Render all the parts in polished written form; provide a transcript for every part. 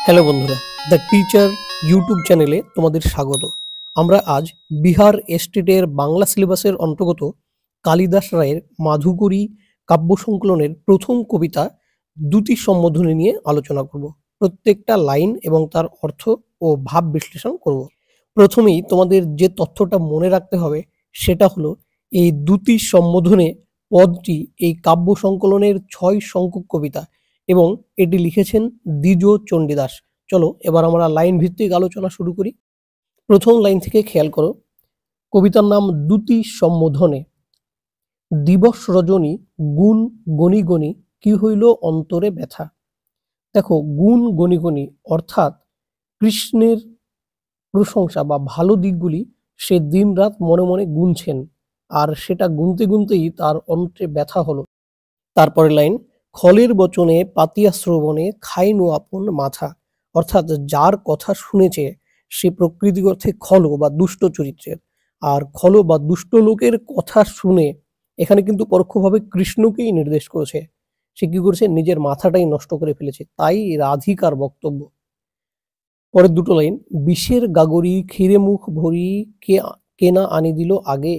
Hello বন্ধুরা, the teacher YouTube চ্যানেলে তোমাদের স্বাগত। আমরা আজ বিহার এস্টেটের বাংলা সিলেবাসের অন্তর্গত কালিদাস রায়ের মাধুকরী কাব্য সংকলনের প্রথম কবিতা দ্যুতি সম্বোধনী নিয়ে আলোচনা করব। প্রত্যেকটা লাইন এবং তার অর্থ ও ভাব বিশ্লেষণ করব। প্রথমেই তোমাদের যে তথ্যটা মনে রাখতে হবে সেটা হলো এই দ্যুতি সম্বোধনে পদটি এই কাব্য সংকলনের 6 সংখ্যক কবিতা এবং এটি লিখেছেন দ্বিজ চণ্ডীদাস। চলো এবার আমরা লাইন ভিত্তিক আলোচনা শুরু করি। প্রথম লাইন থেকে খেয়াল করো, কবিতার নাম দ্যুতি সম্বোধনে। দিবস রজনী গুণ গণি গণি কি হইল অন্তরে ব্যথা। দেখো, গুণ গণি গণি অর্থাৎ কৃষ্ণের প্রশংসা বা ভালো দিকগুলি সে দিন রাত মনে মনে গুনছেন, আর সেটা গুনতে গুনতেই তার অন্তরে ব্যথা হলো। তারপরে লাইন, খলের বচনে পাতিয়া শ্রবণে খাইনু আপন মাথা। অর্থাৎ যার কথা শুনেছে সে প্রকৃতি অর্থে খল বা দুষ্ট চরিত্রের, আর খল বা দুষ্ট লোকের কথা শুনে এখানে কিন্তু পরোক্ষভাবে কৃষ্ণকেই নির্দেশ করেছে। সে কি করেছে, নিজের মাথাটাই নষ্ট করে ফেলেছে, তাই রাধিকার বক্তব্য। পরের দুটো লাইন, বিষের গাগরি ক্ষীরে মুখ ভরি কেনা আনি দিল আগে,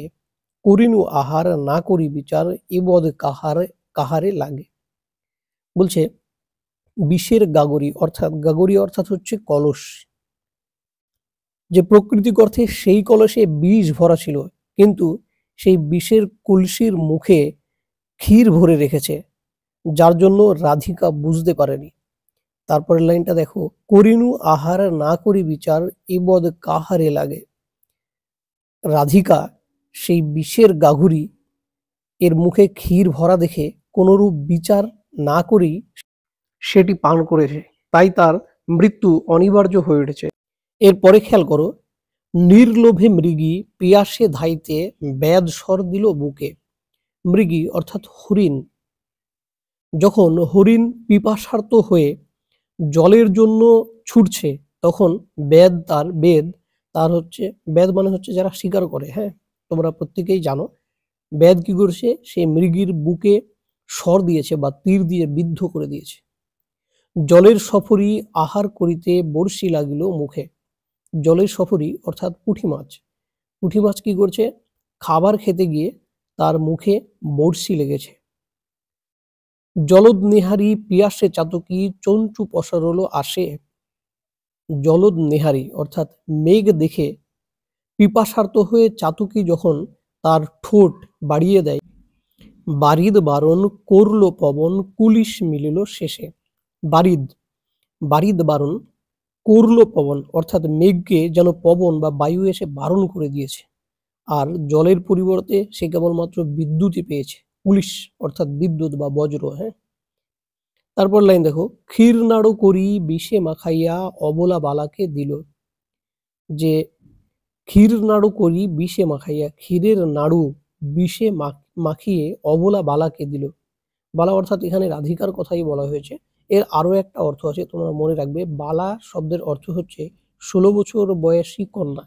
করিনু আহার না করি বিচার এবদ কাহারে লাগে। বলছে বিষের গাগরি অর্থাৎ হচ্ছে কলস, যে প্রকৃতিক অর্থে সেই কলসে বিষ ভরা ছিল, কিন্তু সেই বিষের কলসির মুখে ক্ষীর ভরে রেখেছে, যার জন্য রাধিকা বুঝতে পারেনি। তারপরের লাইনটা দেখো, করিনু আহার না করি বিচার এবদ কাহারে লাগে। রাধিকা সেই বিষের গাগুরি এর মুখে ক্ষীর ভরা দেখে কোনরূপ বিচার না করেই সেটি পান করেছে, তাই তার মৃত্যু অনিবার্য হয়ে উঠেছে। এরপরে খেয়াল করো, নির্লোভে মৃগী পিয়াসে ধাইতে ব্যাদ স্বর দিল বুকে। মৃগী অর্থাৎ হরিণ, যখন হরিণ পিপাসার্ত হয়ে জলের জন্য ছুটছে তখন বেদ মানে হচ্ছে যারা শিকার করে, হ্যাঁ তোমরা প্রত্যেকেই জানো, বেদ কি করছে, সে মৃগীর বুকে স্বর দিয়েছে বা তীর দিয়ে বিদ্ধ করে দিয়েছে। জলের সফরী আহার করিতে বড়শি লাগিল মুখে। জলের সফরী অর্থাৎ পুঁটি মাছ কি করছে, খাবার খেতে গিয়ে তার মুখে বড়শি লেগেছে। জলদ নেহারি পিয়াসে চাতকী চঞ্চু পসরল আসে। জলদ নেহারি অর্থাৎ মেঘ দেখে পিপাসার্ত হয়ে চাতকী যখন তার ঠোঁট বাড়িয়ে দেয়, বারিদ বারণ করল পবন কুলিশ মিলিল শেষে। বারিদ বারণ করল পবন অর্থাৎ মেঘকে যেন পবন বা বায়ু এসে বারণ করে দিয়েছে, আর জলের পরিবর্তে সে কেবলমাত্র বিদ্যুৎই পেয়েছে। পুলিশ অর্থাৎ বিদ্যুৎ বা বজ্র। হ্যাঁ, তারপর লাইন দেখো, ক্ষীর নাড়ু করি বিষে মাখাইয়া অবলা বালাকে দিল। যে ক্ষীর নাড়ু করি বিষে মাখাইয়া, ক্ষীরের নাড়ু বিষে মাখিয়ে অবলা বালাকে দিল। বালা অর্থাৎ এখানে রাধিকার কথাই বলা হয়েছে। এর আরো একটা অর্থ আছে, তোমরা মনে রাখবে, বালা শব্দের অর্থ হচ্ছে 16 বছর বয়সী কন্যা।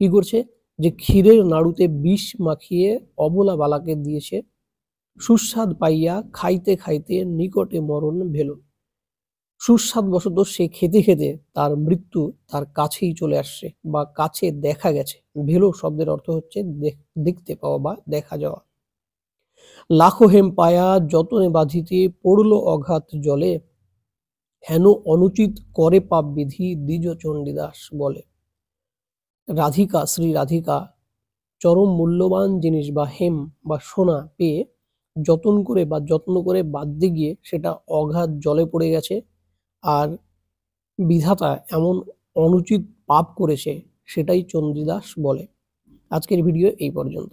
কি করছে, যে ক্ষীরের নাড়ুতে বিষ মাখিয়ে অবলা বালাকে দিয়েছে, সুস্বাদ পাইয়া খাইতে খাইতে নিকটে মরণ ভেল। সুস্বাদ বশত সে খেতে খেতে তার মৃত্যু তার কাছেই চলে আসছে বা কাছে দেখা গেছে। ভেলো শব্দের অর্থ হচ্ছে দেখতে পাওয়া বা দেখা যাওয়া। লাখো হেম পায়া যতনে বাঁধিতে পড়ল অঘাত জলে, হেন অনুচিত করে পাপ বিধি দ্বিজ চণ্ডীদাস বলে। শ্রী রাধিকা চরম মূল্যবান জিনিস বা হেম বা সোনা পেয়ে যত্ন করে বাঁধতে গিয়ে সেটা অগাধ জলে পড়ে গেছে, আর বিধাতা এমন অনুচিত পাপ করেছে, সেটাই চণ্ডীদাস বলে। আজকের ভিডিও এই পর্যন্ত।